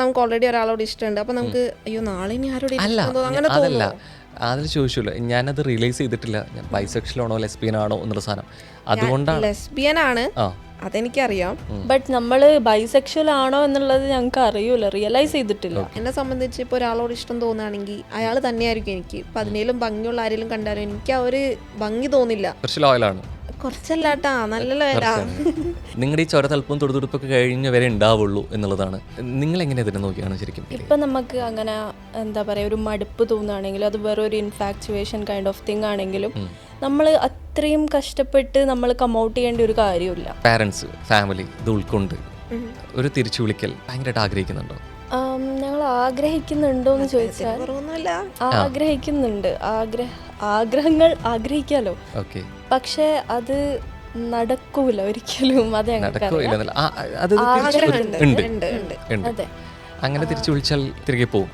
നമുക്ക് ഓൾറെഡി ഒരാളോട് ഇഷ്ടമുണ്ട്, അപ്പൊ നമുക്ക് അയ്യോ നാളെ ഇനി ആരോട് അല്ല അങ്ങനെ അതല്ല, അതിൽ ചോദിച്ചല്ലോ, ഞാനത് റിയലൈസ് ചെയ്തിട്ടില്ല ഞാൻ ബൈസെക്ഷലാണോ ലെസ്ബിയൻ ആണോ എന്നുള്ള സാധനം. അതുകൊണ്ടാണ് ലെസ്ബിയൻ ആണ്, ആ അതെനിക്കറിയാം. ബട്ട് നമ്മള് ബൈസെക്ഷൽ ആണോ എന്നുള്ളത് ഞങ്ങൾക്ക് അറിയൂല, റിയലൈസ് ചെയ്തിട്ടില്ല. എന്നെ സംബന്ധിച്ച് ഇപ്പോൾ ഒരാളോട് ഇഷ്ടം തോന്നുകയാണെങ്കിൽ അയാൾ തന്നെയായിരിക്കും എനിക്ക്. ഇപ്പം അതിനേലും ഭംഗിയുള്ള ആരെങ്കിലും കണ്ടാലും എനിക്ക് ആ ഒരു ഭംഗി തോന്നില്ല. കുറച്ച് ലോയലാണ്. കുറച്ചല്ലാട്ടാ, നല്ല ലോയലാ. നിങ്ങളുടെ ഈ ചൊരതൽപ്പും തൊടുതുടുപ്പൊക്കെ കഴിഞ്ഞ വരെ ഉണ്ടാവുള്ളൂ എന്നുള്ളതാണ്. നിങ്ങൾ എങ്ങനെ ഇതിനെ നോക്കിയാണ് ശരിക്കും? ഇപ്പം നമുക്ക് അങ്ങനെ എന്താ പറയുക, ഒരു മടുപ്പ് തോന്നുകയാണെങ്കിലും അത് വേറെ ഒരു ഇൻഫാക്ച്വേഷൻ കൈൻഡ് ഓഫ് തിങ് ആണെങ്കിലും നമ്മൾ അത്രയും കഷ്ടപ്പെട്ട് നമ്മൾ കമൗട്ട് ചെയ്യേണ്ട ഒരു കാര്യമില്ല. പാരൻസ്, ഫാമിലി ഇത് ഉൾക്കൊണ്ട് ഒരു തിരിച്ചു വിളിക്കൽ ഭയങ്കരമായിട്ട് ആഗ്രഹിക്കുന്നുണ്ടോ? ഞങ്ങൾ ആഗ്രഹിക്കുന്നുണ്ടോ എന്ന് ചോദിച്ചാൽ ആഗ്രഹിക്കുന്നുണ്ട്. ആഗ്രഹങ്ങൾ ആഗ്രഹിക്കാലോ, ഓക്കെ, പക്ഷെ അത് നടക്കൂല ഒരിക്കലും. അത് അങ്ങനെ തിരിച്ചു വിളിച്ചാൽ തിരികെ പോകും.